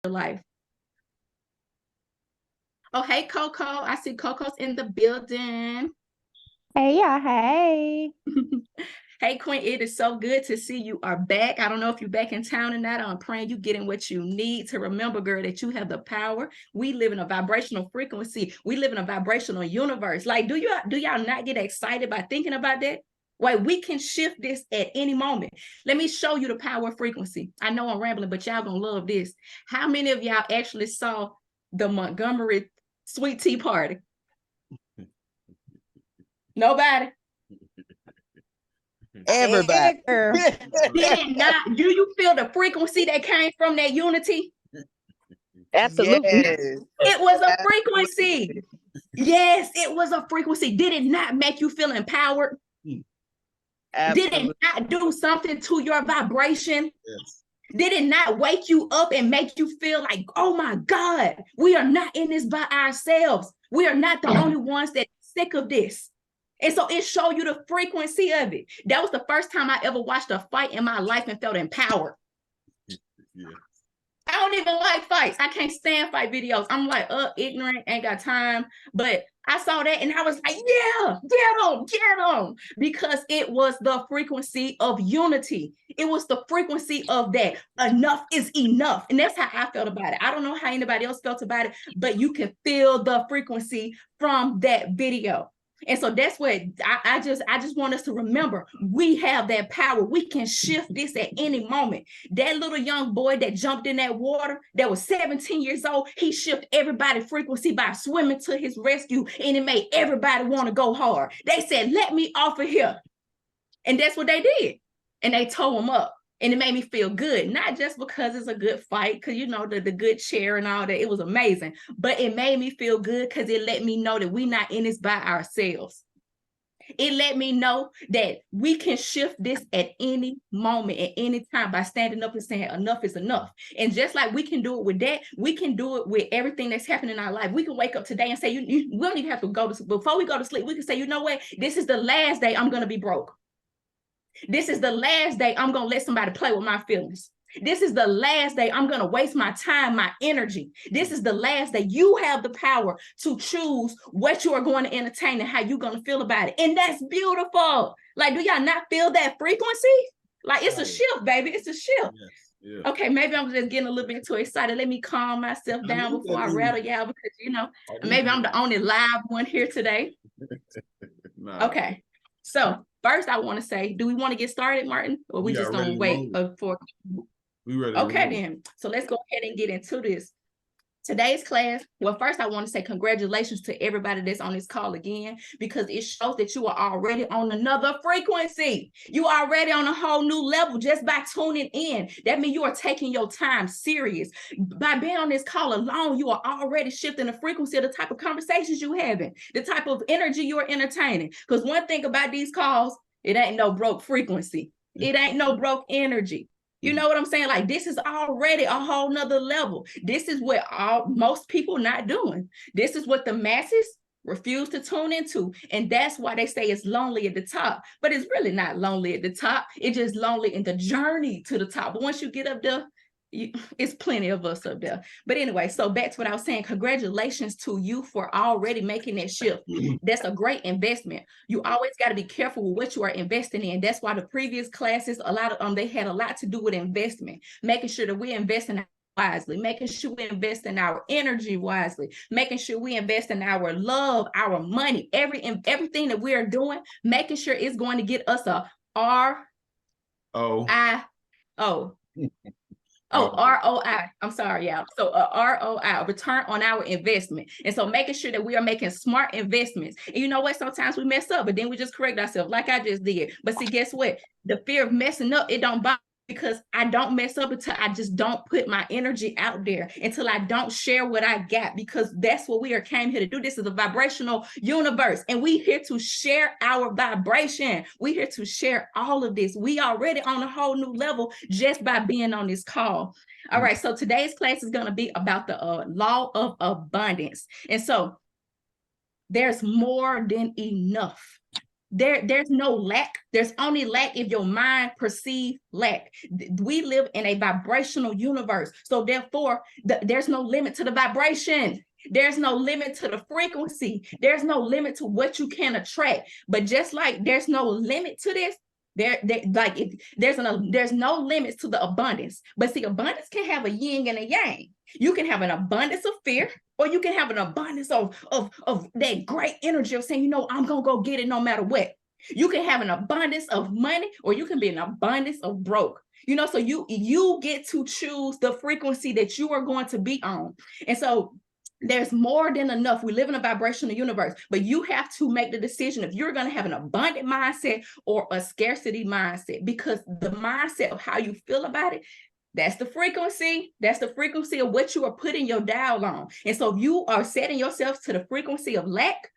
life. Oh, hey, Coco. I see Coco's in the building. Hey, y'all. Hey. Hey, Queen, it is so good to see you are back. I don't know if you're back in town or not. I'm praying you getting what you need to remember, girl, that you have the power. We live in a vibrational frequency. We live in a vibrational universe. Like, do y'all not get excited by thinking about that? Wait, we can shift this at any moment. Let me show you the power of frequency. I know I'm rambling, but y'all gonna love this. How many of y'all actually saw the Montgomery Sweet Tea Party? Nobody. Everybody. Did it not? Do you feel the frequency that came from that unity? Absolutely. Yes. It was a frequency. Yes, it was a frequency. Did it not make you feel empowered? Absolutely. Did it not do something to your vibration? Yes. Did it not wake you up and make you feel like, oh my God, we are not in this by ourselves. We are not the only ones that are sick of this. And so it showed you the frequency of it. That was the first time I ever watched a fight in my life and felt empowered. Yeah. I don't even like fights. I can't stand fight videos. I'm like, ignorant, ain't got time. But I saw that and I was like, yeah, get them. Because it was the frequency of unity. It was the frequency of that. Enough is enough. And that's how I felt about it. I don't know how anybody else felt about it, but you can feel the frequency from that video. And so that's what I just want us to remember. We have that power. We can shift this at any moment. That little young boy that jumped in that water, that was 17 years old, he shifted everybody's frequency by swimming to his rescue, and it made everybody want to go hard. They said, let me off of here. And that's what they did. And they towed him up. And it made me feel good, not just because it's a good fight, because you know the good chair and all that, it was amazing, but it made me feel good because it let me know that we're not in this by ourselves. It let me know that we can shift this at any moment, at any time, by standing up and saying enough is enough. And just like we can do it with that, we can do it with everything that's happening in our life. We can wake up today and say, we don't even have to go to, before we go to sleep, we can say, you know what, this is the last day I'm going to be broke. This is the last day I'm going to let somebody play with my feelings. This is the last day I'm going to waste my time, my energy. This is the last day. You have the power to choose what you are going to entertain and how you're going to feel about it. And that's beautiful. Like, do y'all not feel that frequency? Like, it's a shift, baby. It's a shift. Yes. Yeah. Okay, maybe I'm just getting a little bit too excited. Let me calm myself down before I rattle y'all, because, you know, maybe I'm the only live one here today. Okay, so first I want to say, do we want to get started, Martin? Or we just going to wait for... We ready. Okay, then. So let's go ahead and get into this. Today's class, well, first I want to say congratulations to everybody that's on this call again, because it shows that you are already on another frequency. You are already on a whole new level just by tuning in. That means you are taking your time serious. By being on this call alone, you are already shifting the frequency of the type of conversations you're having, the type of energy you are entertaining. Because one thing about these calls, it ain't no broke frequency. It ain't no broke energy. You know what I'm saying? Like, this is already a whole nother level. This is what most people not doing. This is what the masses refuse to tune into. And that's why they say it's lonely at the top. But it's really not lonely at the top. It's just lonely in the journey to the top. But once you get up there, it's plenty of us up there. But anyway, so back to what I was saying, congratulations to you for already making that shift. That's a great investment. You always got to be careful with what you are investing in. That's why the previous classes, a lot of they had a lot to do with investment, making sure that we invest in wisely, making sure we invest in our energy wisely, making sure we invest in our love, our money, everything that we are doing, making sure it's going to get us a ROI. Oh, ROI. I'm sorry, y'all. So ROI, return on our investment. And so making sure that we are making smart investments. And you know what? Sometimes we mess up, but then we just correct ourselves like I just did. But see, guess what? The fear of messing up, it don't bother, because I don't mess up until I just don't put my energy out there, until I don't share what I got, because that's what we came here to do. This is a vibrational universe, and we here to share our vibration. We here to share all of this. We already on a whole new level just by being on this call. All right, so today's class is going to be about the law of abundance. And so there's more than enough. there's no lack. There's only lack if your mind perceive lack. We live in a vibrational universe. So therefore, there's no limit to the vibration. There's no limit to the frequency. There's no limit to what you can attract. But just like there's no limit to this, there's no limits to the abundance. But see, abundance can have a yin and a yang. You can have an abundance of fear, or you can have an abundance of that great energy of saying, I'm gonna go get it no matter what. You can have an abundance of money, or you can be an abundance of broke. So you get to choose the frequency that you are going to be on. And so there's more than enough. We live in a vibrational universe, but you have to make the decision if you're going to have an abundant mindset or a scarcity mindset, because the mindset of how you feel about it, that's the frequency. That's the frequency of what you are putting your dial on. And so if you are setting yourself to the frequency of lack,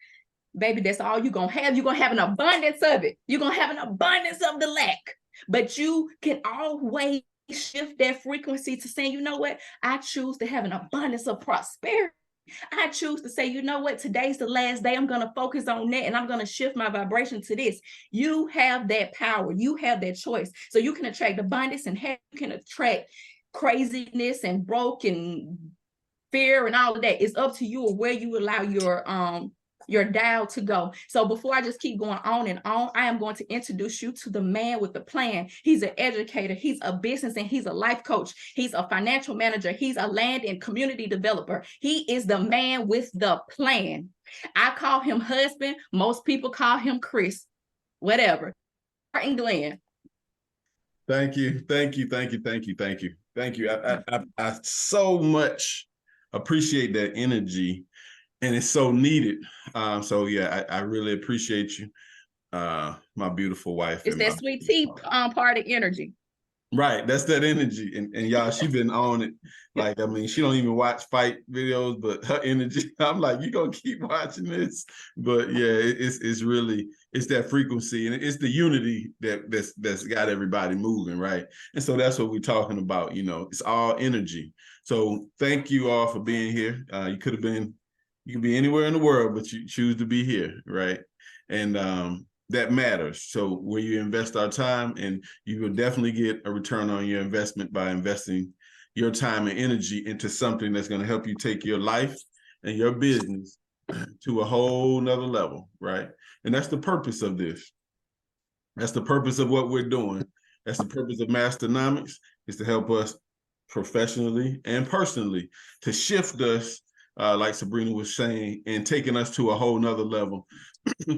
baby, that's all you're going to have. You're going to have an abundance of it. You're going to have an abundance of the lack. But you can always shift that frequency to saying, you know what? I choose to have an abundance of prosperity. I choose to say, you know what, today's the last day. I'm going to focus on that, and I'm going to shift my vibration to this. You have that power. You have that choice. So you can attract abundance, and you can attract craziness and broke and fear and all of that. It's up to you or where you allow your dial to go. So before I just keep going on and on, I am going to introduce you to the man with the plan. He's an educator, he's a business, and he's a life coach. He's a financial manager. He's a land and community developer. He is the man with the plan. I call him husband. Most people call him Chris, whatever. Martin Glenn. Thank you. Thank you. Thank you. Thank you. Thank you. Thank you. I so much appreciate that energy, and it's so needed. So yeah, I really appreciate you, my beautiful wife. It's that sweet tea part of energy. Right, that's that energy, and y'all, she been on it. Like, I mean, she don't even watch fight videos, but her energy, I'm like, you gonna keep watching this? But yeah, it's really, it's that frequency, and it's the unity that's got everybody moving, right? And so that's what we're talking about. It's all energy. So thank you all for being here. You could be anywhere in the world, but you choose to be here, right? And that matters. So where you invest our time, and you will definitely get a return on your investment by investing your time and energy into something that's going to help you take your life and your business to a whole nother level, right? And that's the purpose of this. That's the purpose of what we're doing. That's the purpose of Masternomics, is to help us professionally and personally, to shift us, like Sabrina was saying, and taking us to a whole nother level,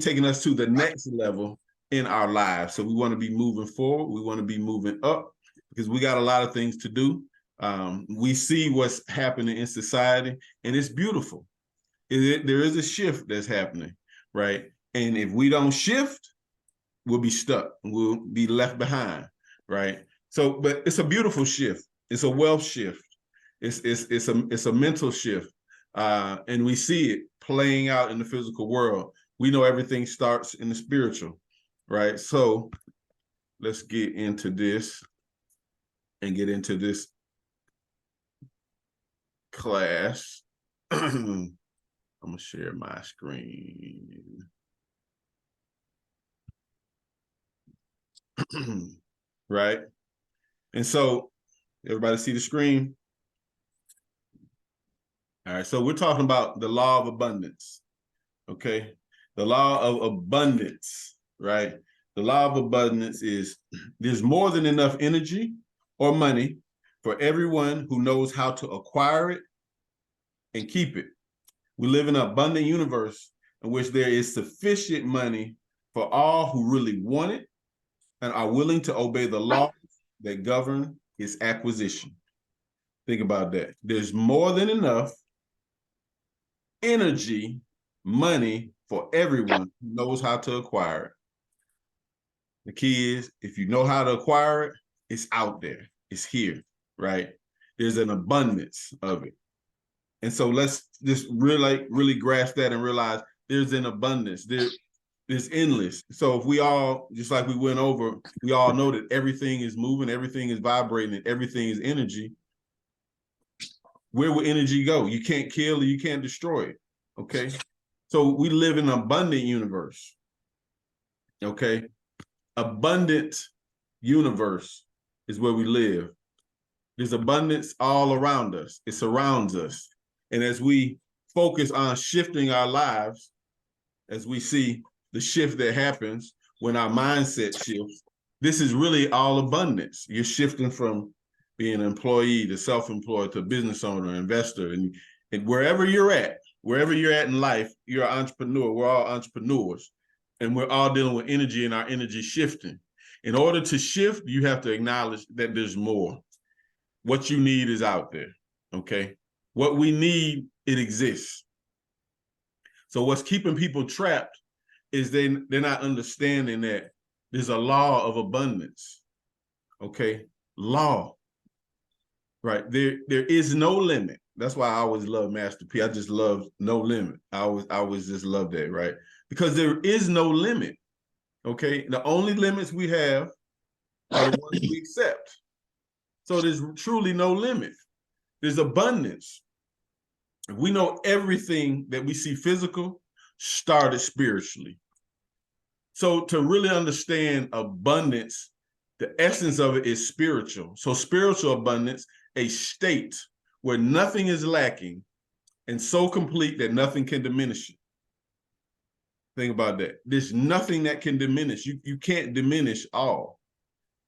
taking us to the next level in our lives. So we want to be moving forward. We want to be moving up, because we got a lot of things to do. We see what's happening in society, and it's beautiful. There is a shift that's happening, right? And if we don't shift, we'll be stuck. We'll be left behind, right? So, but it's a beautiful shift. It's a wealth shift. It's a mental shift. And we see it playing out in the physical world. We know everything starts in the spiritual, right? So let's get into this and get into this class. I'm gonna share my screen. Right? And so everybody see the screen? All right, so we're talking about the law of abundance, okay? The law of abundance, right? The law of abundance is there's more than enough energy or money for everyone who knows how to acquire it and keep it. We live in an abundant universe in which there is sufficient money for all who really want it and are willing to obey the laws that govern its acquisition. Think about that. There's more than enough energy, money for everyone who knows how to acquire it. The key is, if you know how to acquire it, it's out there, it's here, right? There's an abundance of it. And so let's just really grasp that and realize there's an abundance, there's endless. So if we all, just like we went over, we all know that everything is moving, everything is vibrating, and everything is energy. Where will energy go? You can't kill or you can't destroy it, okay? So we live in an abundant universe. Okay. Abundant universe is where we live. There's abundance all around us. It surrounds us. And as we focus on shifting our lives, as we see the shift that happens when our mindset shifts, this is really all abundance. You're shifting from being an employee to self-employed to business owner, investor, and wherever you're at in life, you're an entrepreneur. We're all entrepreneurs, and we're all dealing with energy, and our energy shifting. In order to shift, you have to acknowledge that there's more. What you need is out there, okay? What we need, it exists. So what's keeping people trapped is they're not understanding that there's a law of abundance, okay? Law, right? There is no limit. That's why I always love Master P. I just love no limit. I always just love that, right? Because there is no limit, okay? The only limits we have are the ones we accept. So there's truly no limit. There's abundance. We know everything that we see physical started spiritually. So to really understand abundance, the essence of it is spiritual. So spiritual abundance, a state where nothing is lacking and so complete that nothing can diminish it. Think about that. There's nothing that can diminish. You can't diminish all.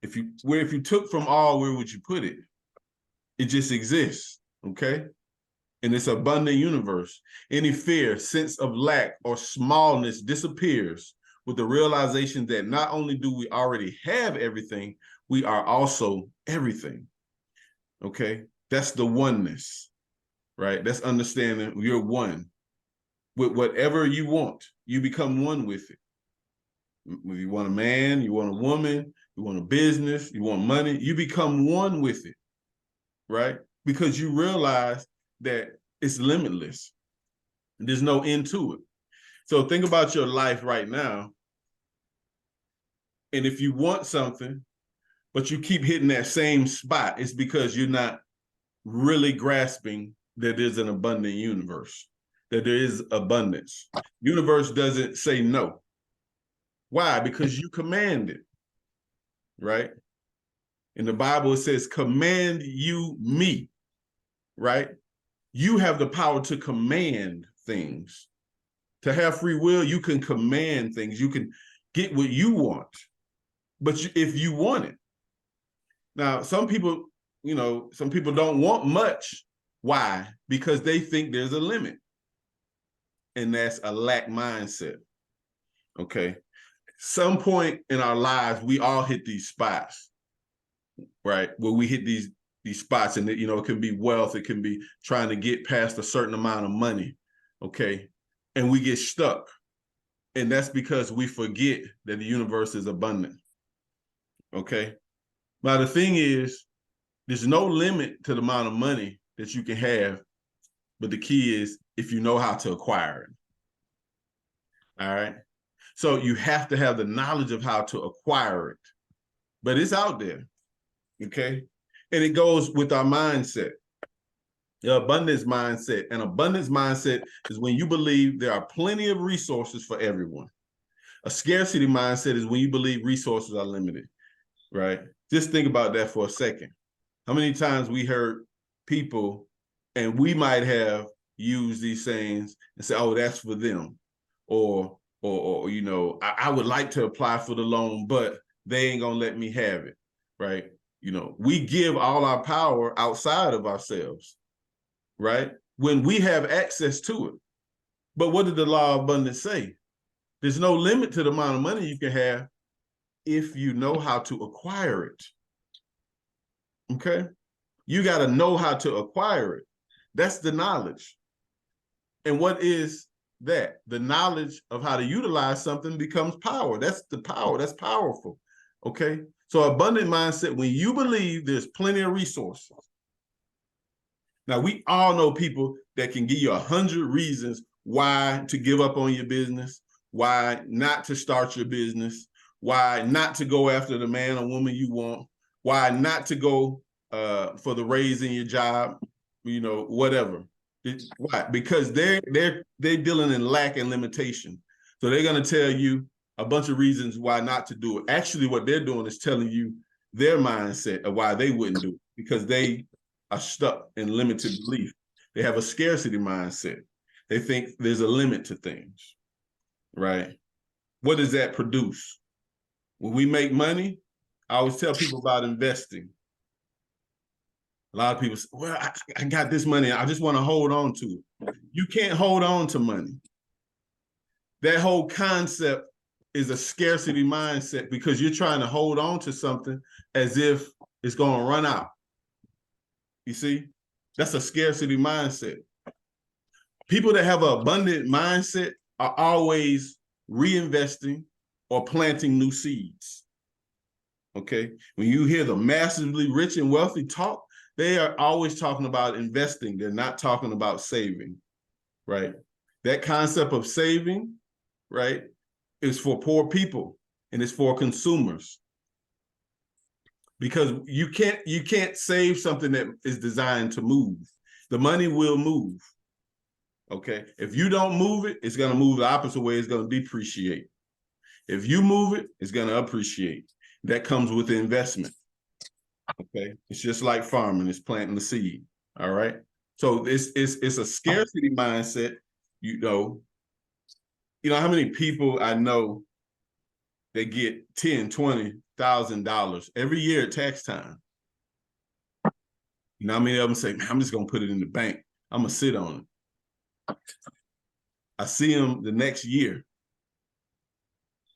If you took from all, where would you put it? It just exists, okay? In this abundant universe, any fear, sense of lack, or smallness disappears with the realization that not only do we already have everything, we are also everything, okay? That's the oneness, right? That's understanding you're one. With whatever you want, you become one with it. If you want a man, you want a woman, you want a business, you want money, you become one with it, right? Because you realize that it's limitless. There's no end to it. So think about your life right now. And if you want something, but you keep hitting that same spot, it's because you're not really grasping that there's an abundant universe, that there is abundance. Universe doesn't say no. Why? Because you command it, right? In the Bible, it says, command you me, right? You have the power to command things. To have free will, you can command things. You can get what you want, but if you want it. Now, some people don't want much. Why? Because they think there's a limit. And that's a lack mindset, okay? Some point in our lives, we all hit these spots, right? Where we hit these spots, and it can be wealth, it can be trying to get past a certain amount of money, okay? And we get stuck. And that's because we forget that the universe is abundant, okay? Now, the thing is, there's no limit to the amount of money that you can have, but the key is if you know how to acquire it, all right? So you have to have the knowledge of how to acquire it, but it's out there, okay? And it goes with our mindset, the abundance mindset. An abundance mindset is when you believe there are plenty of resources for everyone. A scarcity mindset is when you believe resources are limited, right? Just think about that for a second. How many times we heard people, and we might have used these sayings and say, oh, that's for them. Or I would like to apply for the loan, but they ain't gonna let me have it, right? We give all our power outside of ourselves, right? When we have access to it. But what did the law of abundance say? There's no limit to the amount of money you can have if you know how to acquire it, okay? You gotta know how to acquire it. That's the knowledge. And what is that? The knowledge of how to utilize something becomes power. That's the power. That's powerful. Okay. So abundant mindset, when you believe there's plenty of resources. Now, we all know people that can give you 100 reasons why to give up on your business, why not to start your business, why not to go after the man or woman you want, why not to go for the raise in your job, whatever. Why? Because they're dealing in lack and limitation. So they're going to tell you a bunch of reasons why not to do it. Actually, what they're doing is telling you their mindset of why they wouldn't do it, because they are stuck in limited belief. They have a scarcity mindset. They think there's a limit to things, right? What does that produce? When we make money, I always tell people about investing. A lot of people say, well, I got this money. I just want to hold on to it. You can't hold on to money. That whole concept is a scarcity mindset, because you're trying to hold on to something as if it's going to run out. You see, that's a scarcity mindset. People that have an abundant mindset are always reinvesting or planting new seeds. Okay, when you hear the massively rich and wealthy talk, they are always talking about investing. They're not talking about saving, right? That concept of saving, right, is for poor people and it's for consumers. Because you can't save something that is designed to move. The money will move. Okay, if you don't move it, it's going to move the opposite way. It's going to depreciate. If you move it, it's going to appreciate. That comes with the investment. Okay, it's just like farming. It's planting the seed. All right, so it's a scarcity mindset. You know how many people I know they get $10,000-$20,000 every year at tax time. You know how many of them say, man, I'm just gonna put it in the bank. I'm gonna sit on it. I see them the next year.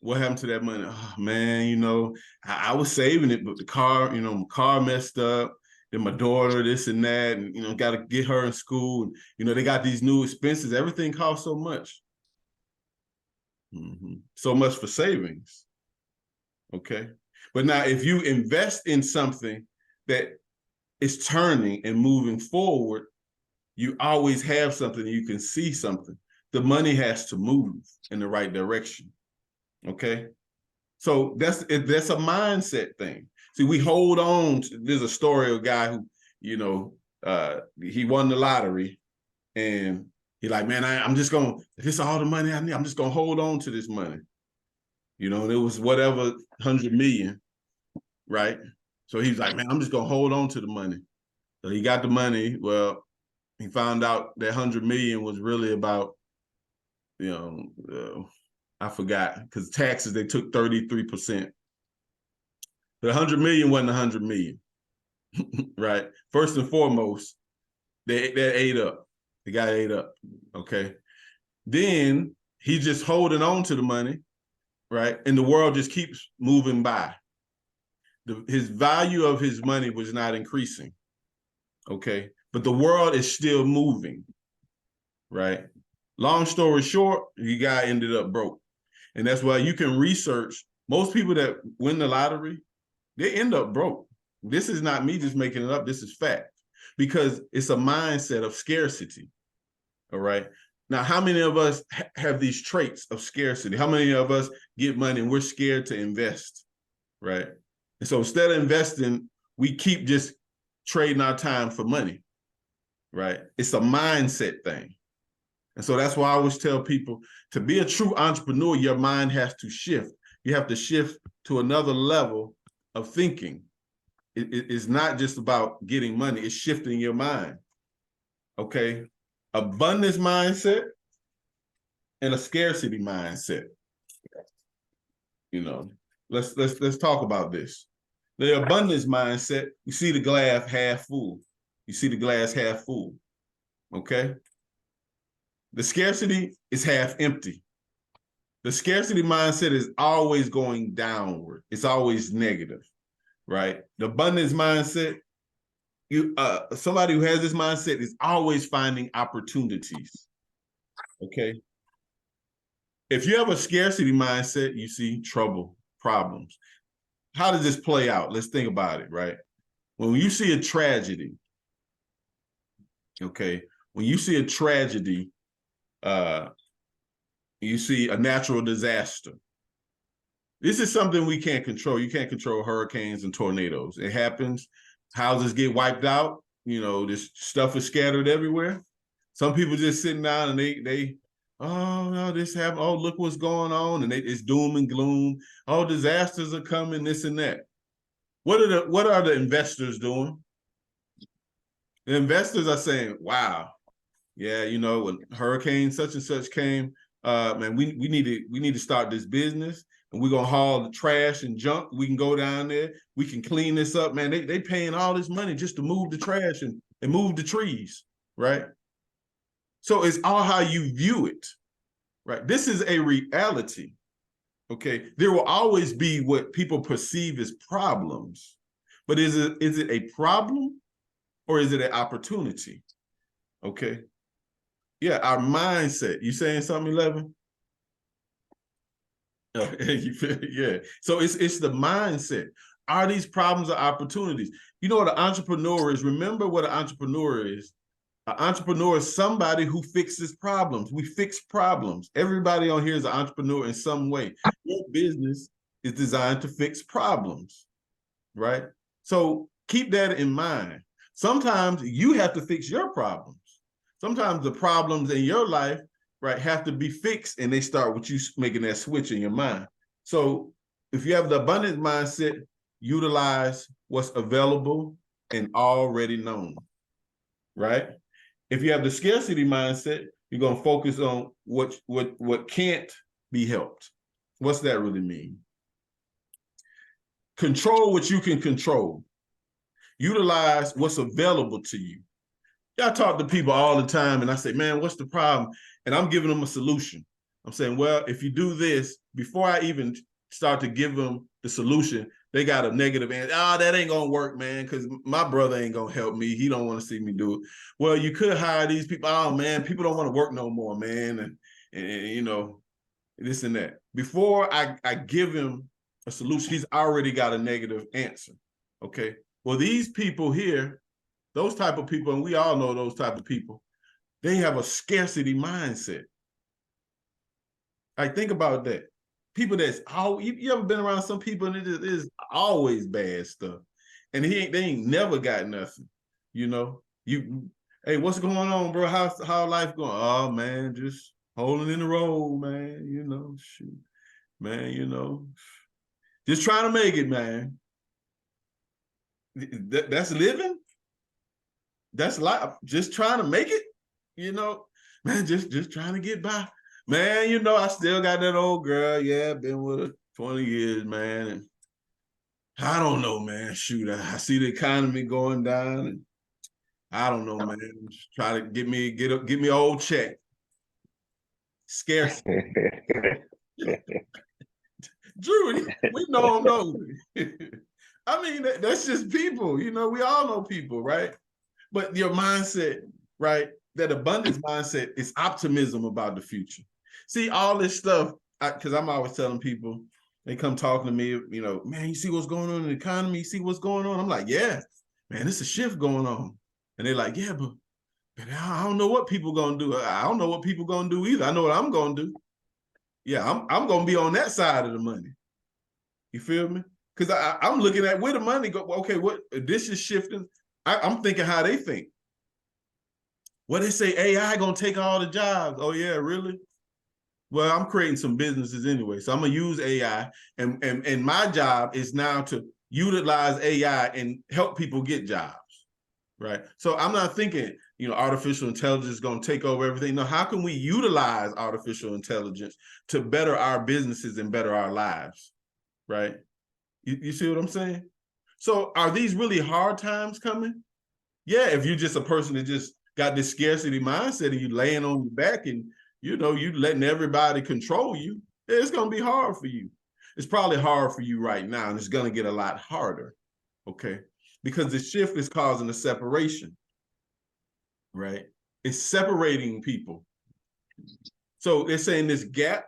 What happened to that money? Oh man, I was saving it, but the car, my car messed up. Then my daughter, this and that, and got to get her in school. And, they got these new expenses. Everything costs so much. So much for savings. Okay. But now if you invest in something that is turning and moving forward, you always have something, you can see something. The money has to move in the right direction. Okay. So that's a mindset thing. See, we hold on to, there's a story of a guy who, he won the lottery and he's like, man, I'm just going to, if it's all the money I need, I'm just going to hold on to this money. And it was whatever 100 million, right? So he's like, man, I'm just going to hold on to the money. So he got the money. Well, he found out that 100 million was really about, I forgot, because taxes, they took 33%. But 100 million wasn't 100 million, right? First and foremost, they ate up. The guy ate up, okay? Then he's just holding on to the money, right? And the world just keeps moving by. His value of his money was not increasing, okay? But the world is still moving, right? Long story short, the guy ended up broke. And that's why you can research, most people that win the lottery, they end up broke. This is not me just making it up. This is fact, because it's a mindset of scarcity. All right. Now, how many of us have these traits of scarcity? How many of us get money and we're scared to invest? Right. And so instead of investing, we keep just trading our time for money. Right. It's a mindset thing. And so that's why I always tell people, to be a true entrepreneur, your mind has to shift. You have to shift to another level of thinking. It's not just about getting money, it's shifting your mind. Okay. Abundance mindset and a scarcity mindset. Let's talk about this. The abundance mindset, you see the glass half full. You see the glass half full. Okay. The scarcity is half empty. The scarcity mindset is always going downward. It's always negative, right? The abundance mindset, somebody who has this mindset is always finding opportunities, okay? If you have a scarcity mindset, you see trouble, problems. How does this play out? Let's think about it, right? When you see a tragedy, okay, when you see a tragedy, you see a natural disaster. This is something we can't control. You can't control hurricanes and tornadoes. It happens. Houses get wiped out. This stuff is scattered everywhere. Some people just sitting down and they Oh, no, this happened. Oh, look what's going on. And it's doom and gloom. Oh, disasters are coming, this and that. What are the investors doing? The investors are saying, wow, yeah, you know, when hurricane such and such came, man, we need to start this business, and we're gonna haul the trash and junk. We can go down there, we can clean this up, man. They paying all this money just to move the trash and move the trees, right? So it's all how you view it, right? This is a reality. Okay, there will always be what people perceive as problems, but is it a problem or is it an opportunity? Okay. Yeah, our mindset. You saying something, 11? Yeah. So it's the mindset. Are these problems or opportunities? You know what an entrepreneur is? Remember what an entrepreneur is. An entrepreneur is somebody who fixes problems. We fix problems. Everybody on here is an entrepreneur in some way. Your business is designed to fix problems, right? So keep that in mind. Sometimes you have to fix your problems. Sometimes the problems in your life, right, have to be fixed, and they start with you making that switch in your mind. So if you have the abundance mindset, utilize what's available and already known, right? If you have the scarcity mindset, you're going to focus on what can't be helped. What's that really mean? Control what you can control. Utilize what's available to you. I talk to people all the time and I say, man, what's the problem? And I'm giving them a solution. I'm saying, well, if you do this, before I even start to give them the solution, they got a negative answer. Oh, that ain't gonna work, man, because my brother ain't gonna help me. He don't want to see me do it. Well, you could hire these people. Oh man, people don't want to work no more, man. And you know, this and that. Before I give him a solution, he's already got a negative answer. Okay. Well, these people here, those type of people, and we all know those type of people, they have a scarcity mindset. Like, think about that. People that's all you ever been around some people and it is always bad stuff. And they ain't never got nothing. You know, hey, what's going on, bro? How life going? Oh man, just holding in the road, man. You know, shoot. Man, you know, just trying to make it, man. That's living. That's life. Just trying to make it, you know, man, just trying to get by. Man, you know, I still got that old girl. Yeah, been with her 20 years, man. And I don't know, man. Shoot, I see the economy going down, and I don't know, man. Just try to get me an old check. Scarce. Drew, we know them. I mean, that's just people. You know, we all know people, right? But your mindset, right? That abundance mindset is optimism about the future. See, all this stuff, because I'm always telling people, they come talking to me, you know, man, you see what's going on in the economy? You see what's going on? I'm like, yeah, man, it's a shift going on. And they're like, yeah, but I don't know what people gonna do. I don't know what people gonna do either. I know what I'm gonna do. Yeah, I'm gonna be on that side of the money. You feel me? Because I'm looking at where the money go. Okay, what this is shifting. I'm thinking how they think. Well, they say AI gonna take all the jobs. Oh yeah, really? Well, I'm creating some businesses anyway, so I'm gonna use AI, and my job is now to utilize AI and help people get jobs, right? So I'm not thinking, you know, artificial intelligence is gonna take over everything. No, how can we utilize artificial intelligence to better our businesses and better our lives, right? You see what I'm saying? So are these really hard times coming? Yeah, if you're just a person that just got this scarcity mindset and you laying on your back and you know you letting everybody control you, it's gonna be hard for you. It's probably hard for you right now, and it's gonna get a lot harder, okay? Because the shift is causing a separation, right? It's separating people. So they're saying this gap,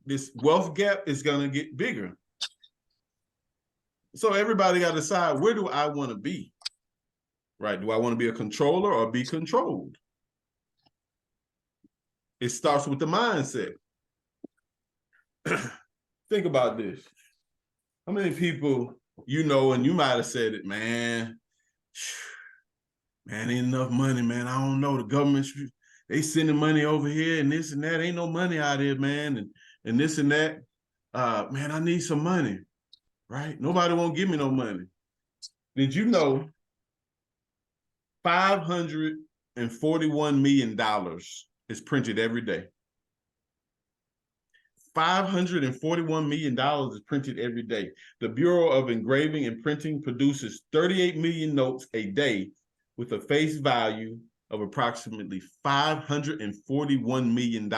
this wealth gap is gonna get bigger. So everybody got to decide, where do I want to be? Right? Do I want to be a controller or be controlled? It starts with the mindset. Think about this. How many people you know, and you might have said it, man, ain't enough money, man. I don't know. The government, they sending money over here and this and that. Ain't no money out here, man, and this and that. Man, I need some money, right? Nobody won't give me no money. Did you know $541 million is printed every day? $541 million is printed every day. The Bureau of Engraving and Printing produces 38 million notes a day with a face value of approximately $541 million.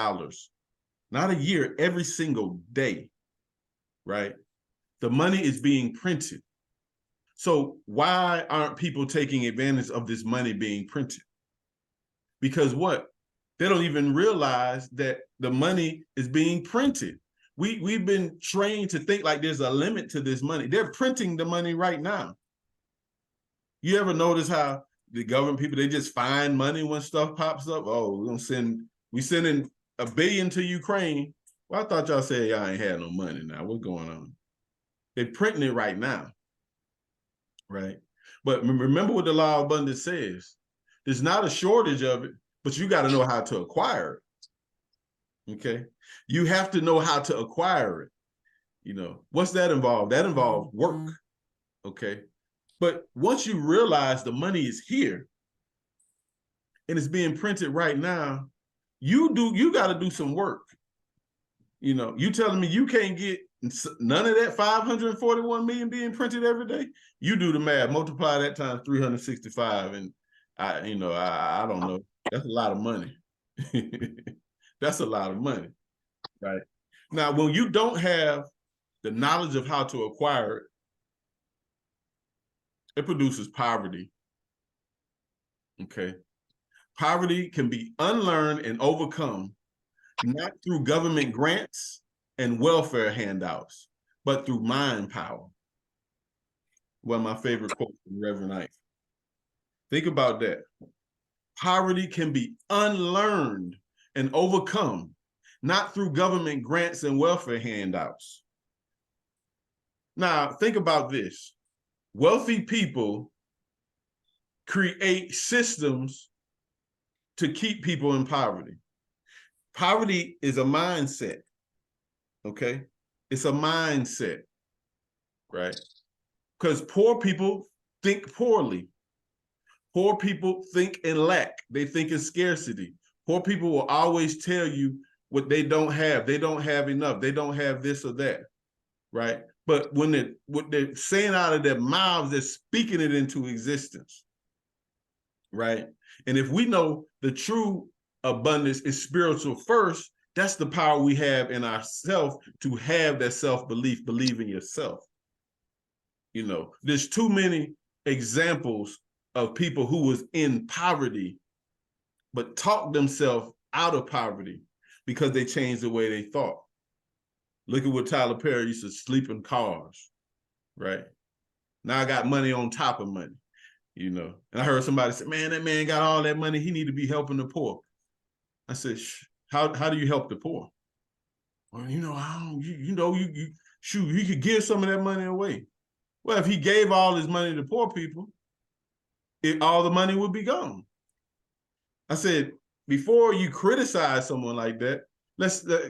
Not a year, every single day, right? The money is being printed. So why aren't people taking advantage of this money being printed? Because what? They don't even realize that the money is being printed. We've been trained to think like there's a limit to this money. They're printing the money right now. You ever notice how the government people, they just find money when stuff pops up? Oh, we sending $1 billion to Ukraine. Well, I thought y'all said y'all ain't had no money now. What's going on? They're printing it right now, right? But remember what the law of abundance says. There's not a shortage of it, but you got to know how to acquire it. Okay. You have to know how to acquire it. You know, what's that involved? That involves work. Okay. But once you realize the money is here and it's being printed right now, you got to do some work. You know, you telling me you can't get none of that 541 million being printed every day? You do the math, multiply that times 365, and I don't know. That's a lot of money. That's a lot of money, right? Now, when you don't have the knowledge of how to acquire it, it produces poverty. Okay. Poverty can be unlearned and overcome, not through government grants and welfare handouts, but through mind power. One of my favorite quotes from Reverend Ike. Think about that. Poverty can be unlearned and overcome, not through government grants and welfare handouts. Now, think about this. Wealthy people create systems to keep people in poverty. Poverty is a mindset, okay? It's a mindset, right? Because poor people think poorly. Poor people think in lack. They think in scarcity. Poor people will always tell you what they don't have. They don't have enough. They don't have this or that, right? But when what they're saying out of their mouths, they're speaking it into existence, right? And if we know the true abundance is spiritual first, that's the power we have in ourselves to have that self-belief, believe in yourself. You know, there's too many examples of people who was in poverty, but talked themselves out of poverty because they changed the way they thought. Look at what Tyler Perry used to sleep in cars, right? Now I got money on top of money, you know. And I heard somebody say, man, that man got all that money. He need to be helping the poor. I said, how do you help the poor? Well, you know, you could give some of that money away. Well, if he gave all his money to poor people, all the money would be gone. I said, before you criticize someone like that,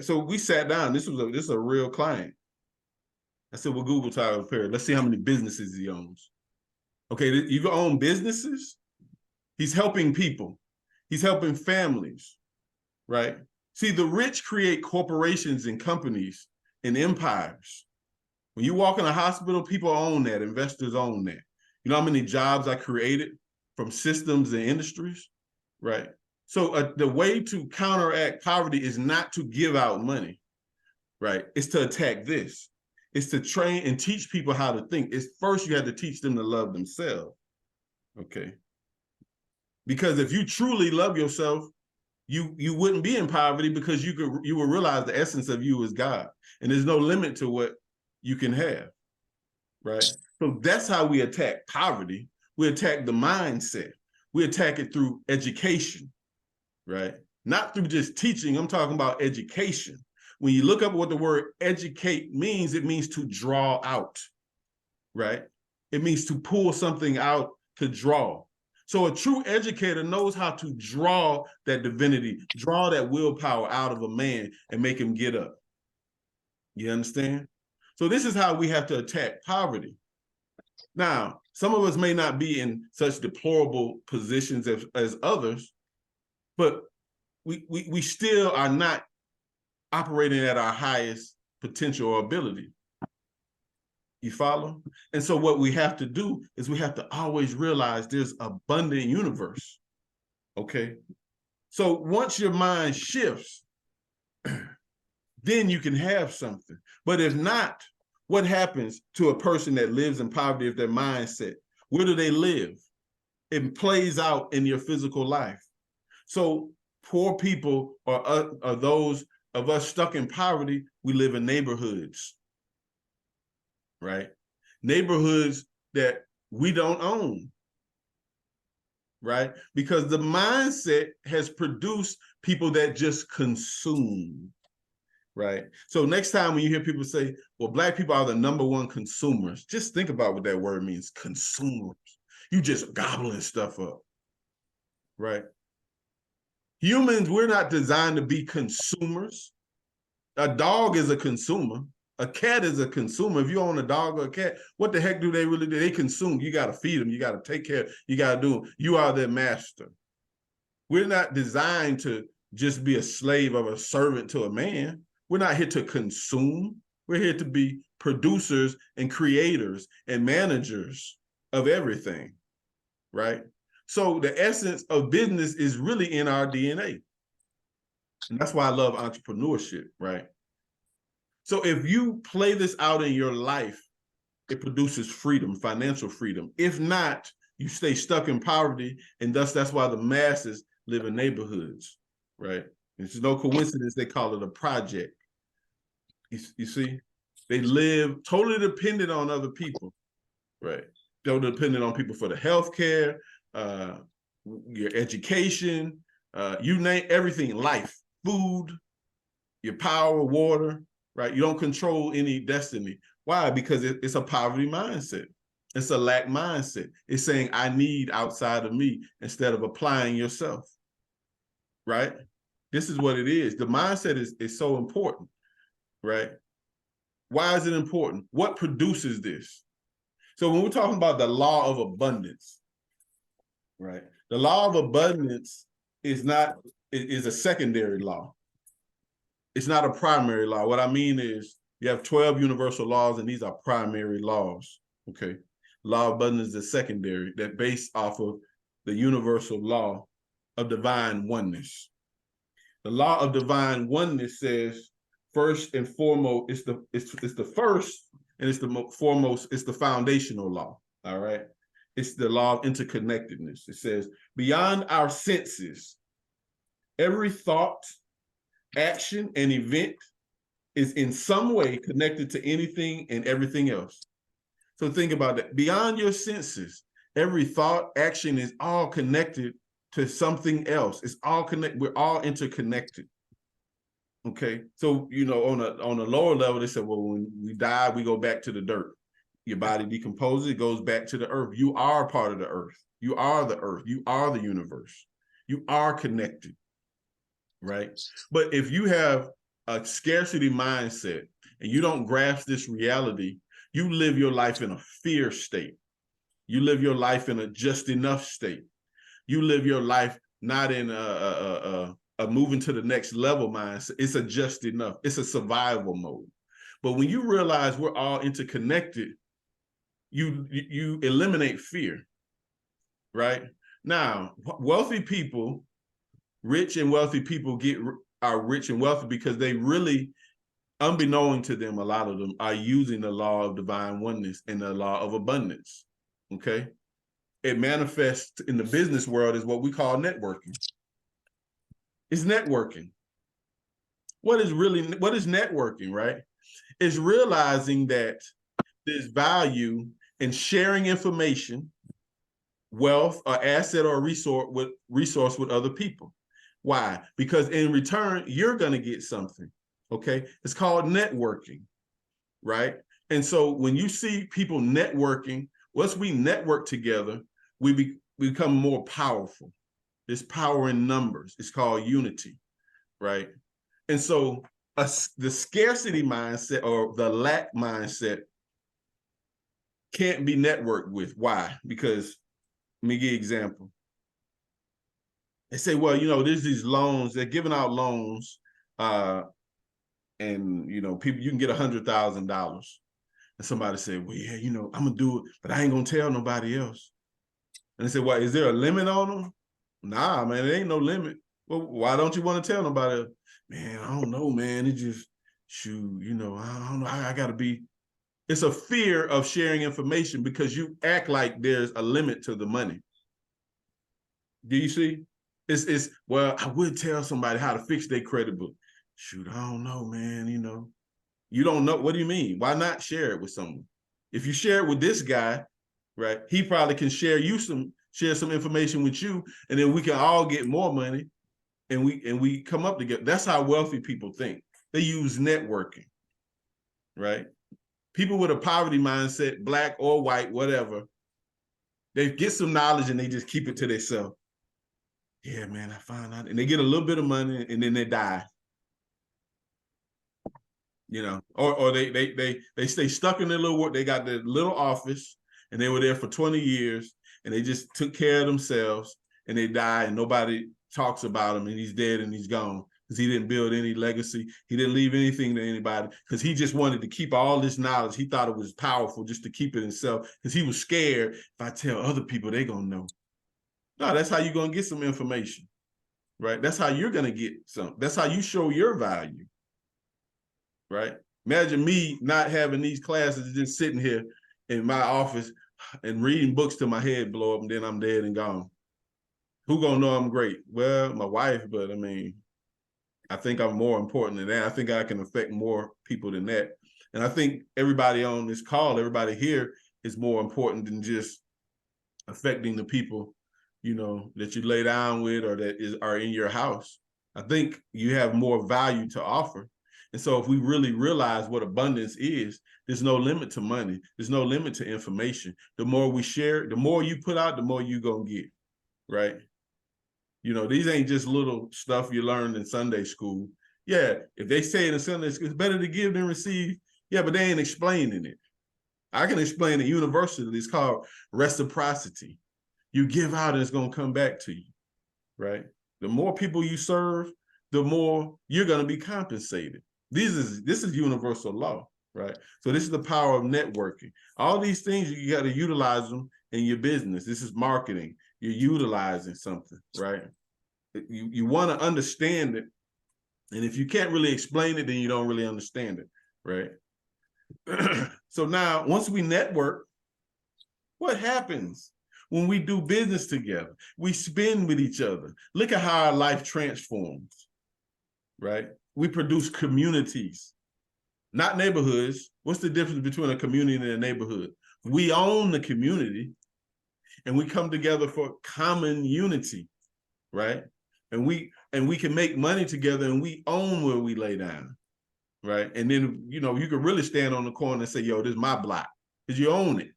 so we sat down. This is a real client. I said, well, Google Tyler Perry. Let's see how many businesses he owns. Okay, you own businesses? He's helping people. He's helping families, right? See, the rich create corporations and companies and empires. When you walk in a hospital, people own that. Investors own that. You know how many jobs I created from systems and industries, right? So the way to counteract poverty is not to give out money, right? It's to attack this. It's to train and teach people how to think. It's first you have to teach them to love themselves, okay? Because if you truly love yourself, you wouldn't be in poverty, because you will realize the essence of you is God, and there's no limit to what you can have, right? So that's how we attack poverty. We attack the mindset. We attack it through education, right? Not through just teaching. I'm talking about education. When you look up what the word educate means, it means to draw out, right? It means to pull something out, to draw. So a true educator knows how to draw that divinity, draw that willpower out of a man and make him get up. You understand? So this is how we have to attack poverty. Now, some of us may not be in such deplorable positions as others, but we still are not operating at our highest potential or ability. You follow? And so what we have to do is we have to always realize there's abundant universe. Okay. So once your mind shifts, then you can have something. But if not, what happens to a person that lives in poverty if their mindset? Where do they live? It plays out in your physical life. So poor people are those of us stuck in poverty. We live in neighborhoods, right? Neighborhoods that we don't own, right? Because the mindset has produced people that just consume, right? So next time when you hear people say, well, Black people are the #1 consumers, just think about what that word means, consumers. You just gobbling stuff up, right? Humans, we're not designed to be consumers. A dog is a consumer. A cat is a consumer. If you own a dog or a cat, what the heck do they really do? They consume. You got to feed them. You got to take care. You got to do them. You are their master. We're not designed to just be a slave or a servant to a man. We're not here to consume. We're here to be producers and creators and managers of everything, right? So the essence of business is really in our DNA. And that's why I love entrepreneurship, right? So if you play this out in your life, it produces freedom, financial freedom. If not, you stay stuck in poverty, and thus that's why the masses live in neighborhoods, right? It's no coincidence they call it a project. You see, they live totally dependent on other people, right? Totally dependent on people for the healthcare, your education, you name everything, life, food, your power, water, right? You don't control any destiny. Why? Because it's a poverty mindset. It's a lack mindset. It's saying, I need outside of me instead of applying yourself, right? This is what it is. The mindset is so important, right? Why is it important? What produces this? So when we're talking about the law of abundance, right? The law of abundance is a secondary law. It's not a primary law. What I mean is you have 12 universal laws, and these are primary laws, okay? Law of abundance is the secondary, that based off of the universal law of divine oneness. The law of divine oneness says, first and foremost, it's the first and it's the foremost, it's the foundational law, all right? It's the law of interconnectedness. It says, beyond our senses, every thought, action, and event is in some way connected to anything and everything else. So think about that. Beyond your senses, every thought, action is all connected to something else. It's all connected. We're all interconnected. Okay. So, you know, on a lower level, they said, well, when we die, we go back to the dirt. Your body decomposes, it goes back to the earth. You are part of the earth. You are the earth. You are the universe. You are connected, right? But if you have a scarcity mindset and you don't grasp this reality, you live your life in a fear state. You live your life in a just enough state. You live your life not in a moving to the next level mindset. It's a just enough. It's a survival mode. But when you realize we're all interconnected, you eliminate fear, right? Now, wealthy people, rich and wealthy people are rich and wealthy because they really, unbeknown to them, a lot of them are using the law of divine oneness and the law of abundance, okay? It manifests in the business world as what we call networking. It's networking. What is networking, right? It's realizing that there's value in sharing information, wealth, or asset or resource with other people. Why? Because in return, you're going to get something, okay? It's called networking, right? And so when you see people networking, once we network together, we become more powerful. There's power in numbers. It's called unity, right? And so the scarcity mindset or the lack mindset can't be networked with. Why? Because, let me give you an example. They say, well, there's these loans, they're giving out loans, and people, you can get $100,000. And somebody said, well, yeah, I'm gonna do it, but I ain't gonna tell nobody else. And they said, well, is there a limit on them? Nah, man, there ain't no limit. Well, why don't you want to tell nobody else? Man, I don't know, man. It just, shoot, I don't know. I gotta be. It's a fear of sharing information because you act like there's a limit to the money. Do you see? It's well, I would tell somebody how to fix their credit book. Shoot, I don't know, man. You don't know. What do you mean? Why not share it with someone? If you share it with this guy, right, he probably can share some information with you, and then we can all get more money, and we come up together. That's how wealthy people think. They use networking, right? People with a poverty mindset, black or white, whatever, they get some knowledge and they just keep it to themselves. Yeah, man, I found out. And they get a little bit of money and then they die. Or they stay stuck in their little work. They got their little office and they were there for 20 years and they just took care of themselves and they die and nobody talks about him and he's dead and he's gone because he didn't build any legacy. He didn't leave anything to anybody because he just wanted to keep all this knowledge. He thought it was powerful just to keep it himself because he was scared if I tell other people, they're going to know. No, that's how you're going to get some information, right? That's how you're going to get some. That's how you show your value, right? Imagine me not having these classes, just sitting here in my office and reading books till my head blow up and then I'm dead and gone. Who going to know I'm great? Well, my wife, but I mean, I think I'm more important than that. I think I can affect more people than that. And I think everybody on this call, everybody here is more important than just affecting the people that you lay down with or that are in your house. I think you have more value to offer. And so if we really realize what abundance is, there's no limit to money. There's no limit to information. The more we share, the more you put out, the more you're going to get, right? These ain't just little stuff you learned in Sunday school. Yeah, if they say it in Sunday school, it's better to give than receive. Yeah, but they ain't explaining it. I can explain it universally. It's called reciprocity. You give out and it's going to come back to you, right? The more people you serve, the more you're going to be compensated. This is universal law, right? So this is the power of networking. All these things, you got to utilize them in your business. This is marketing. You're utilizing something, right? You want to understand it. And if you can't really explain it, then you don't really understand it, right? So now, once we network, what happens? When we do business together, we spend with each other. Look at how our life transforms, right? We produce communities, not neighborhoods. What's the difference between a community and a neighborhood? We own the community and we come together for common unity, right? And we can make money together and we own where we lay down, right? And then, you can really stand on the corner and say, yo, this is my block because you own it.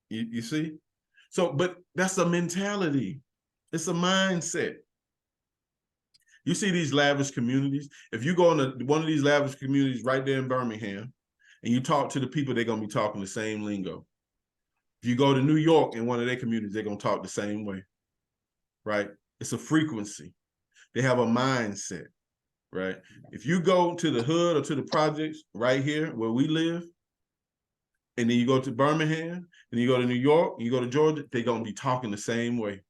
You see? So, but that's a mentality. It's a mindset. You see these lavish communities. If you go into one of these lavish communities right there in Birmingham and you talk to the people, they're going to be talking the same lingo. If you go to New York in one of their communities, they're going to talk the same way, right? It's a frequency. They have a mindset, right? If you go to the hood or to the projects right here where we live, and then you go to Birmingham, and you go to New York, and you go to Georgia, they're going to be talking the same way.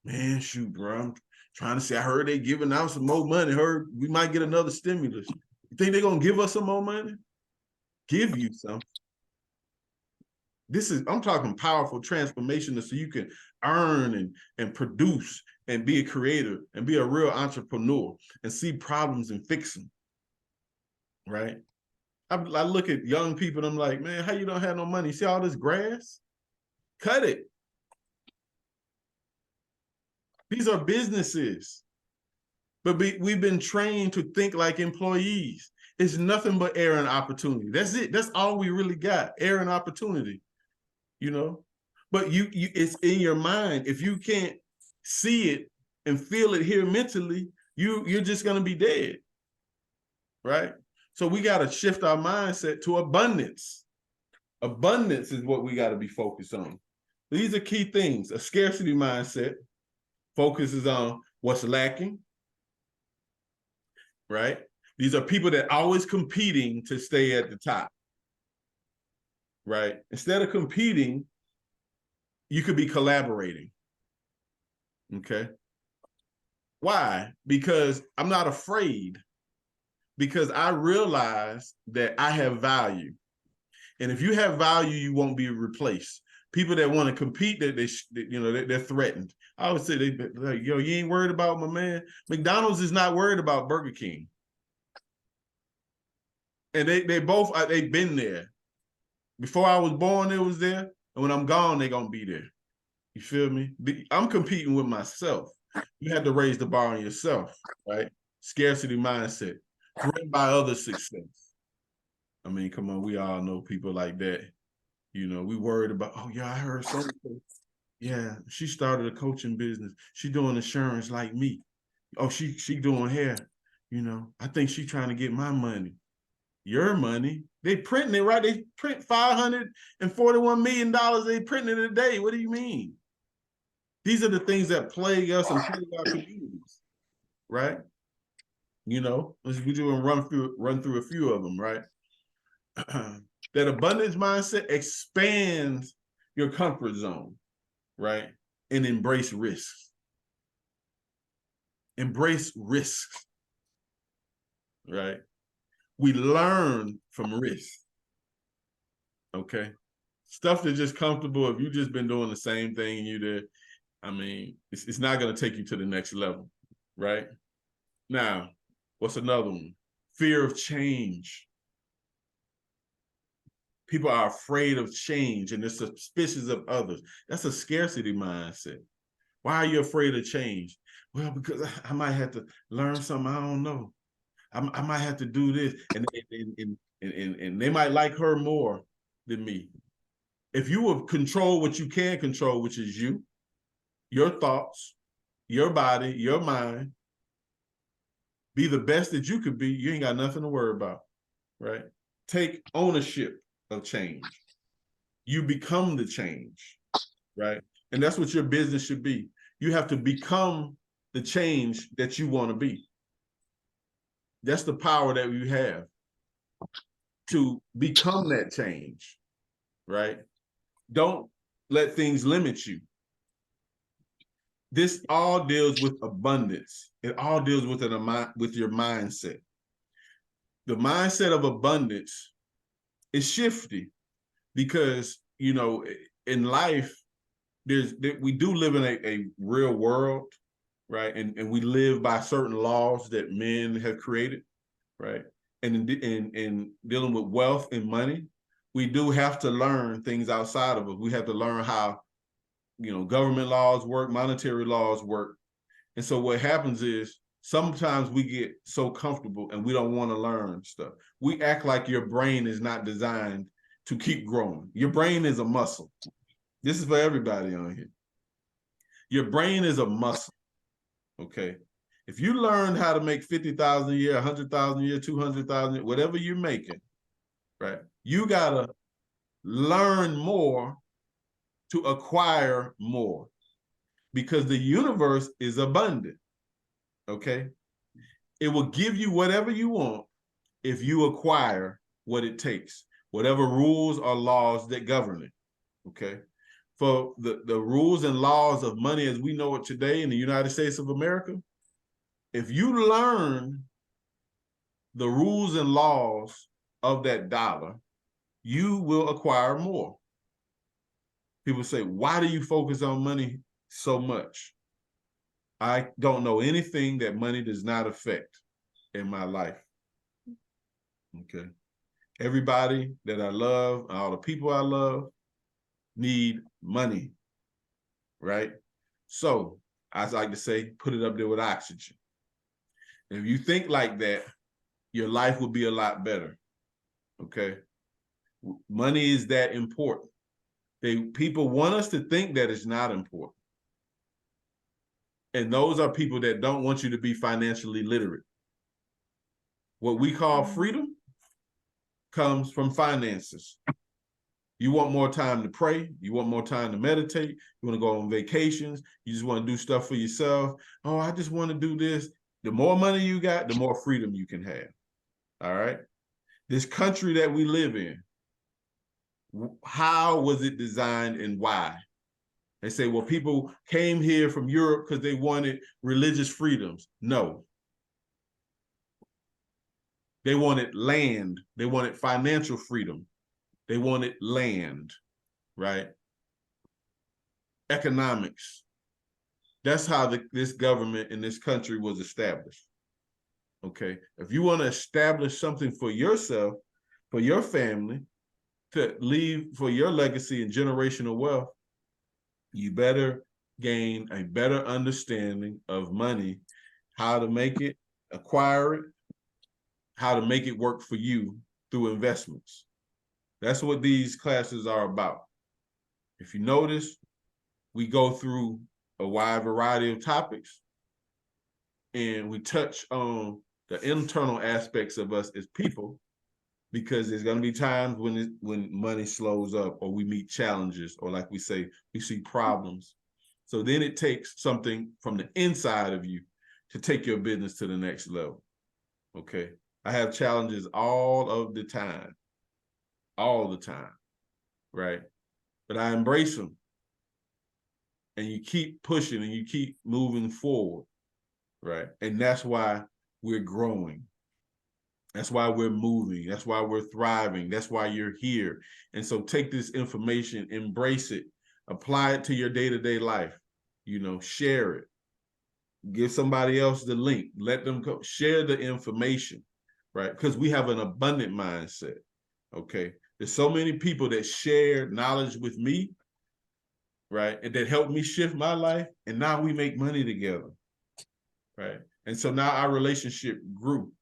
Man, shoot, bro, I'm trying to say, I heard they giving out some more money. Heard we might get another stimulus. You think they're going to give us some more money? Give you some. I'm talking powerful transformation so you can earn and produce and be a creator and be a real entrepreneur and see problems and fix them, right? I look at young people and I'm like, man, how you don't have no money? See all this grass? Cut it. These are businesses. But we've been trained to think like employees. It's nothing but air and opportunity. That's it. That's all we really got, air and opportunity. but it's in your mind. If you can't see it and feel it here mentally, you're just gonna be dead, right? So we got to shift our mindset to abundance. Abundance is what we got to be focused on. These are key things. A scarcity mindset focuses on what's lacking, right? These are people that are always competing to stay at the top, right? Instead of competing, you could be collaborating, okay? Why? Because I'm not afraid, because I realize that I have value. And if you have value, you won't be replaced. People that want to compete, they're threatened. I always say, like, yo, you ain't worried about my man. McDonald's is not worried about Burger King. And they've been there. Before I was born, they was there. And when I'm gone, they're going to be there. You feel me? I'm competing with myself. You have to raise the bar on yourself, right? Scarcity mindset, driven by other success. I mean, come on, we all know people like that. You know, we worried about, oh yeah, I heard something. Yeah, she started a coaching business. She doing insurance like me. Oh, she doing hair. You know, I think she trying to get my money. Your money. They printing it, right? They print $541 million. They printing it a day. What do you mean? These are the things that plague us and plague our communities, right? You know, we do and run through a few of them, right? That abundance mindset expands your comfort zone, right? And embrace risks. Embrace risks, right? We learn from risk, okay? Stuff that's just comfortable. If you've just been doing the same thing and you did, I mean, it's not going to take you to the next level, right? Now, what's another one? Fear of change. People are afraid of change and they're suspicious of others. That's a scarcity mindset. Why are you afraid of change? Well, because I might have to learn something I don't know. I might have to do this, and they might like her more than me. If you will control what you can control, which is you, your thoughts, your body, your mind, be the best that you could be, you ain't got nothing to worry about, right? Take ownership of change. You become the change, right? And that's what your business should be. You have to become the change that you want to be. That's the power that you have to become that change, right? Don't let things limit you. This all deals with abundance. It all deals with your mindset. The mindset of abundance is shifty because, you know, in life, we do live in a real world, right? And we live by certain laws that men have created, right? And in dealing with wealth and money, we do have to learn things outside of us. We have to learn how, you know, government laws work, monetary laws work. And so what happens is sometimes we get so comfortable and we don't want to learn stuff. We act like your brain is not designed to keep growing. Your brain is a muscle. This is for everybody on here. Your brain is a muscle, okay? If you learn how to make 50,000 a year, 100,000 a year, 200,000, whatever you're making, right? You gotta learn more to acquire more because the universe is abundant, okay? It will give you whatever you want if you acquire what it takes, whatever rules or laws that govern it, okay? For the rules and laws of money as we know it today in the United States of America, if you learn the rules and laws of that dollar, you will acquire more. People say, why do you focus on money so much? I don't know anything that money does not affect in my life. Okay. Everybody that I love, all the people I love, need money, right? So I like to say, put it up there with oxygen. And if you think like that, your life will be a lot better, okay? Money is that important. People want us to think that it's not important. And those are people that don't want you to be financially literate. What we call freedom comes from finances. You want more time to pray. You want more time to meditate. You want to go on vacations. You just want to do stuff for yourself. Oh, I just want to do this. The more money you got, the more freedom you can have. All right. This country that we live in, how was it designed and why? They say, well, people came here from Europe because they wanted religious freedoms. No. They wanted land. They wanted financial freedom. They wanted land, right? Economics. That's how this government in this country was established. Okay. If you want to establish something for yourself, for your family, to leave for your legacy and generational wealth, you better gain a better understanding of money, how to make it, acquire it, how to make it work for you through investments. That's what these classes are about. If you notice, we go through a wide variety of topics and we touch on the internal aspects of us as people, because there's going to be times when money slows up, or we meet challenges, or like we say, we see problems. So then it takes something from the inside of you to take your business to the next level. Okay. I have challenges all of the time, right? But I embrace them. And you keep pushing and you keep moving forward, right? And that's why we're growing. That's why we're moving. That's why we're thriving. That's why you're here. And so take this information, embrace it, apply it to your day-to-day life, share it. Give somebody else the link, let them go, share the information, right? Because we have an abundant mindset, okay? There's so many people that share knowledge with me, right? And that helped me shift my life. And now we make money together, right? And so now our relationship grew.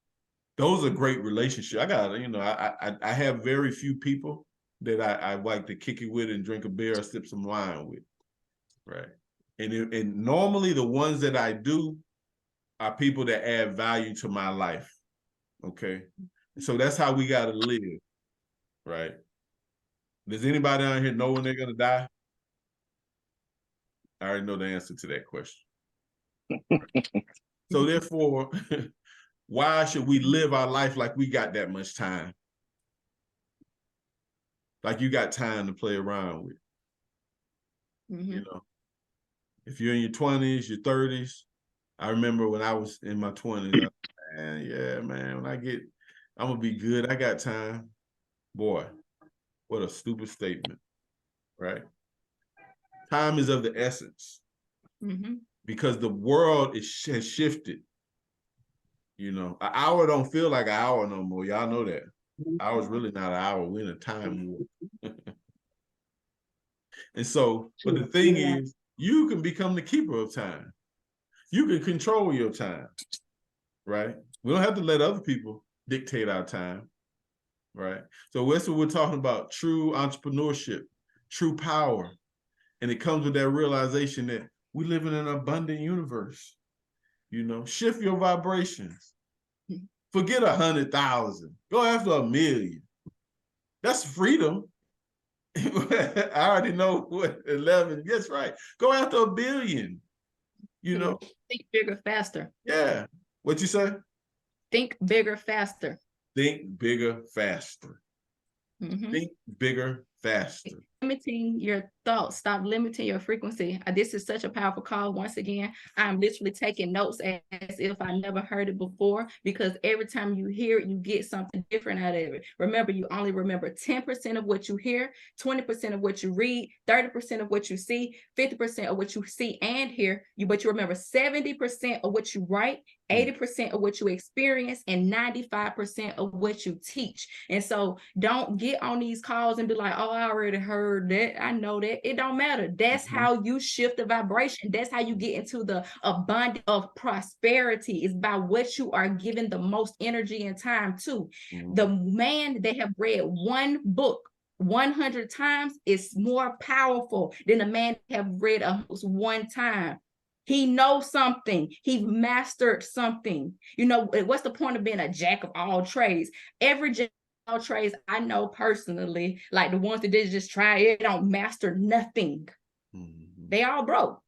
Those are great relationships. I have very few people that I like to kick it with and drink a beer or sip some wine with, right? And normally the ones that I do are people that add value to my life, okay? So that's how we got to live, right? Does anybody out here know when they're going to die? I already know the answer to that question. So therefore, why should we live our life like we got that much time? Like you got time to play around with. Mm-hmm. If you're in your 20s, your 30s, I remember when I was in my 20s, when I'm going to be good. I got time. Boy, what a stupid statement, right? Time is of the essence, because the world has shifted. An hour don't feel like an hour no more. Y'all know that. Hour's really not an hour. We're in a time warp. And so, but the thing is, you can become the keeper of time. You can control your time, right? We don't have to let other people dictate our time, right? So that's what we're talking about: true entrepreneurship, true power. And it comes with that realization that we live in an abundant universe. Shift your vibrations. Forget 100,000. Go after 1,000,000. That's freedom. I already know what 11. That's right. Go after 1,000,000,000. Think bigger, faster. Yeah. What you say? Think bigger, faster. Think bigger, faster. Think bigger, faster. Limiting your thoughts. Stop limiting your frequency. This is such a powerful call. Once again, I'm literally taking notes as if I never heard it before, because every time you hear it, you get something different out of it. Remember, you only remember 10% of what you hear, 20% of what you read, 30% of what you see, 50% of what you see and hear. But you remember 70% of what you write, 80% of what you experience, and 95% of what you teach. And so don't get on these calls and be like, oh, I already heard that. I know that. It don't matter. That's how you shift the vibration. That's how you get into the abundance of prosperity. It's by what you are giving the most energy and time to. The man, they have read one book 100 times is more powerful than a man have read a house one time. He knows something. He mastered something. You know, what's the point of being a jack of all trades? Every jack of all trades I know personally, like the ones that did just try it, don't master nothing. They all broke.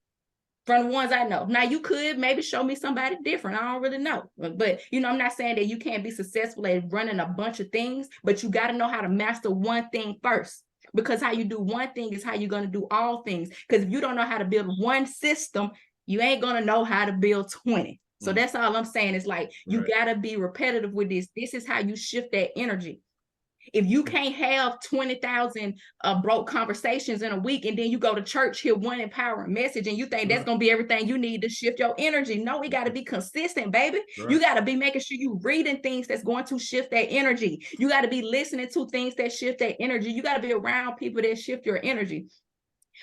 From the ones I know. Now you could maybe show me somebody different. I don't really know. But you know, I'm not saying that you can't be successful at running a bunch of things, but you got to know how to master one thing first. Because how you do one thing is how you're going to do all things. Because if you don't know how to build one system, you ain't going to know how to build 20. So that's all I'm saying. Is like, you got to be repetitive with this. This is how you shift that energy. If you can't have 20,000 broke conversations in a week, and then you go to church, hear one empowering message, and you think that's going to be everything you need to shift your energy. No, we got to be consistent, baby. You got to be making sure you reading things that's going to shift that energy. You got to be listening to things that shift that energy. You got to be around people that shift your energy.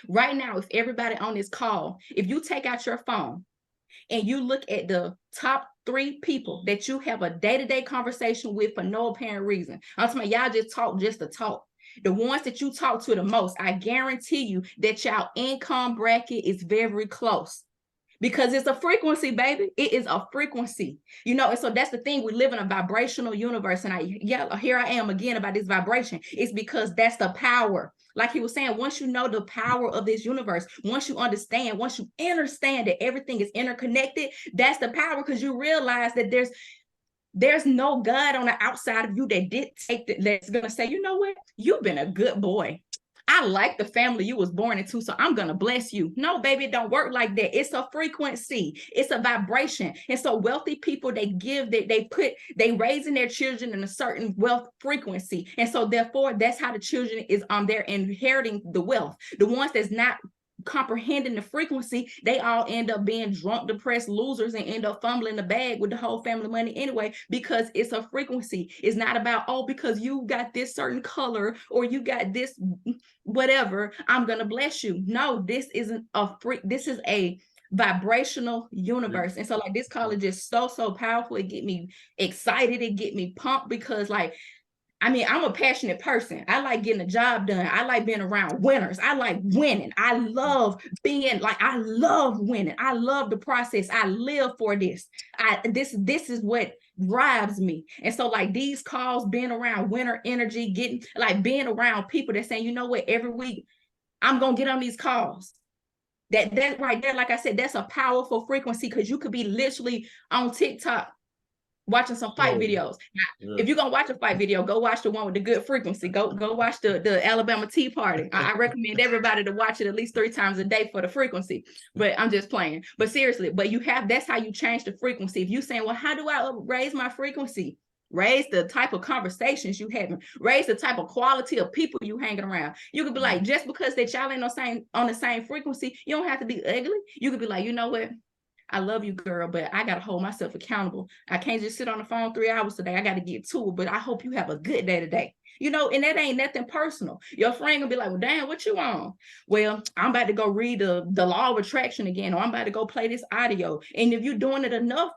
Right now, if everybody on this call, if you take out your phone and you look at the top 3 people that you have a day-to-day conversation with for no apparent reason. I'm talking about y'all just talk just to talk. The ones that you talk to the most, I guarantee you that y'all income bracket is very close. Because it's a frequency, baby. It is a frequency, you know. And so that's the thing. We live in a vibrational universe. And here I am again about this vibration. It's because that's the power. Like he was saying, once you know the power of this universe, once you understand that everything is interconnected, that's the power, because you realize that there's no God on the outside of you that dictate that's gonna say, you know what, you've been a good boy. I like the family you was born into, so I'm gonna bless you. No, baby, it don't work like that. It's a frequency, it's a vibration. And so wealthy people, they raising their children in a certain wealth frequency. And so therefore, that's how the children is they're inheriting the wealth. The ones that's not comprehending the frequency, they all end up being drunk, depressed losers, and end up fumbling the bag with the whole family money anyway, because it's a frequency. It's not about, oh, because you got this certain color or you got this whatever, I'm gonna bless you. No, this isn't this is a vibrational universe. And so like, this college is so powerful. It get me excited, it get me pumped, because like, I mean, I'm a passionate person. I like getting a job done. I like being around winners. I like winning. I love winning. I love the process. I live for this. This is what drives me. And so like, these calls, being around winner energy, being around people that saying, you know what, every week I'm going to get on these calls. That right there, like I said, that's a powerful frequency, because you could be literally on TikTok watching some fight videos. Now, if you're gonna watch a fight video, go watch the one with the good frequency. Go watch the Alabama Tea Party. I recommend everybody to watch it at least 3 times a day for the frequency. But I'm just playing. But seriously, that's how you change the frequency. If you're saying, well, how do I raise my frequency? Raise the type of conversations you having. Raise the type of quality of people you hanging around. You could be like, just because that y'all ain't on the same frequency, you don't have to be ugly. You could be like, you know what? I love you, girl, but I got to hold myself accountable. I can't just sit on the phone 3 hours today. I got to get to it, but I hope you have a good day today. You know, and that ain't nothing personal. Your friend gonna be like, well, damn, what you on? Well, I'm about to go read the law of attraction again, or I'm about to go play this audio. And if you're doing it enough,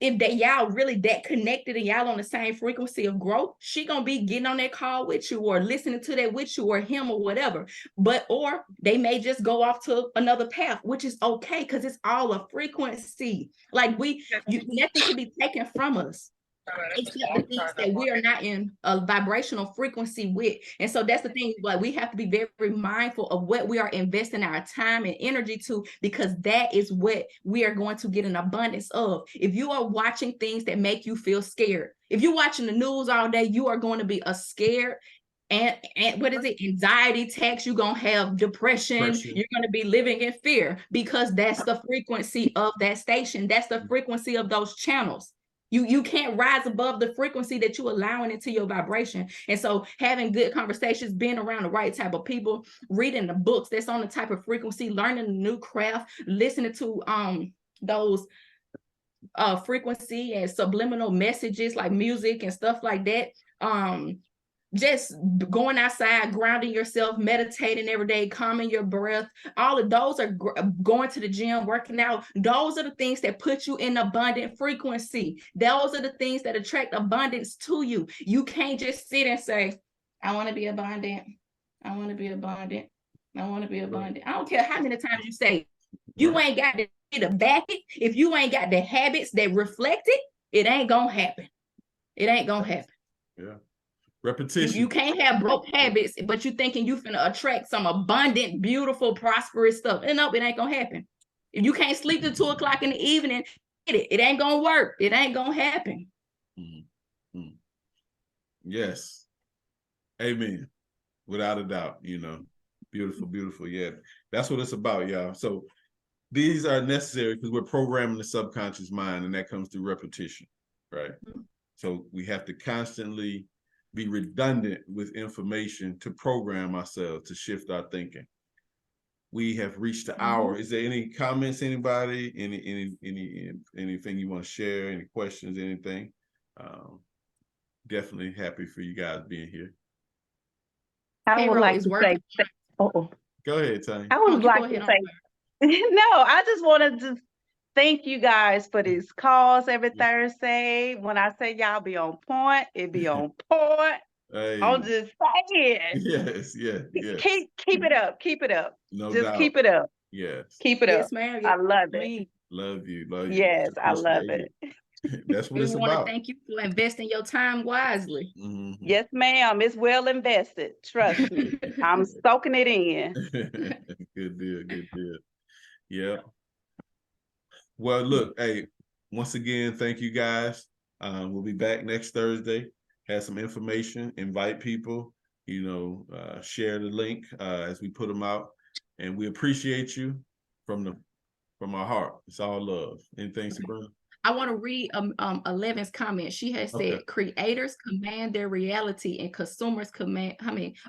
if y'all really that connected and y'all on the same frequency of growth, she gonna be getting on that call with you, or listening to that with you, or him, or whatever. Or they may just go off to another path, which is okay, because it's all a frequency. Like nothing can be taken from us, except the things that we are not in a vibrational frequency with. And so that's the thing, like, we have to be very, very mindful of what we are investing our time and energy to, because that is what we are going to get an abundance of. If you are watching things that make you feel scared, if you're watching the news all day, you are going to be scared. And what is it? Anxiety attacks. You're going to have depression. You're going to be living in fear, because that's the frequency of that station. That's the frequency of those channels. You can't rise above the frequency that you're allowing into your vibration. And so having good conversations, being around the right type of people, reading the books that's on the type of frequency, learning a new craft, listening to those frequency and subliminal messages like music and stuff like that. Just going outside, grounding yourself, meditating every day, calming your breath. All of those are going to the gym, working out. Those are the things that put you in abundant frequency. Those are the things that attract abundance to you. You can't just sit and say, I want to be abundant. I want to be abundant. I want to be abundant. I don't care how many times you say you ain't got to back it. If you ain't got the habits that reflect it, it ain't gonna happen. It ain't gonna happen. Yeah. Repetition. You can't have broke habits, but you thinking you finna attract some abundant, beautiful, prosperous stuff. And nope, it ain't gonna happen. If you can't sleep till 2 o'clock in the evening, it ain't gonna work. It ain't gonna happen. Mm-hmm. Yes. Amen. Without a doubt, you know. Beautiful, beautiful. Yeah. That's what it's about, y'all. So these are necessary because we're programming the subconscious mind, and that comes through repetition, right? So we have to constantly be redundant with information to program ourselves, to shift our thinking. We have reached the hour. Is there any comments, anybody? Anything you want to share? Any questions, anything? Definitely happy for you guys being here. I would like to say, go ahead, Tanya. I would like to say, no, I just wanted to thank you guys for these calls every Thursday. When I say y'all be on point, it be on point. Hey. I'm just saying. Yes, yes. Keep it up. Keep it up. No just doubt. Keep it up. Yes. Keep it yes, up. ma'am. I love it. Love you. Love you. Yes, I love it. That's what it's about. We want to thank you for investing your time wisely. Mm-hmm. Yes, ma'am. It's well invested. Trust me. I'm soaking it in. Good deal. Good deal. Yeah. Well, look, hey, once again, thank you guys. We'll be back next Thursday. Have some information, invite people, share the link as we put them out. And we appreciate you from our heart. It's all love. Anything, Sabrina? I want to read 11's comment. She has said, creators command their reality and consumers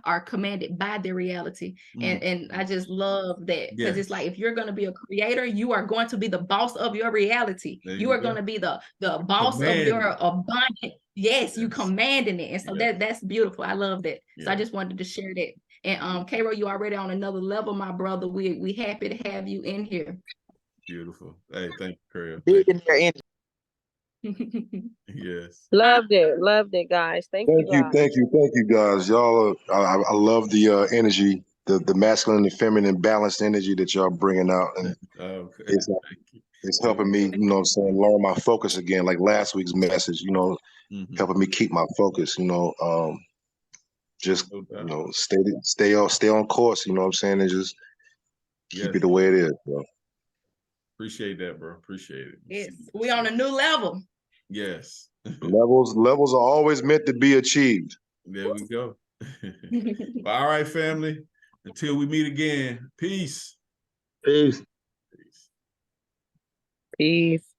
are commanded by their reality. And I just love that because it's like, if you're going to be a creator, you are going to be the boss of your reality. You are going to be the boss of your abundance. Yes, you commanding it. And so that's beautiful. I love that. So I just wanted to share that. And Cairo, you already on another level, my brother. We happy to have you in here. Beautiful. Hey, thank you, Billionaire. Yes. Loved it, guys. Thank you, guys. Y'all, I love the energy, the masculine and feminine balanced energy that y'all bringing out, and it's helping me, learn my focus again. Like last week's message, helping me keep my focus. Just stay on course. You know what I'm saying, and just keep it the way it is, bro. Appreciate that, bro. Appreciate it. Yes, we on a new level. Yes. Levels are always meant to be achieved. There we go. Well, all right, family. Until we meet again. Peace. Peace. Peace.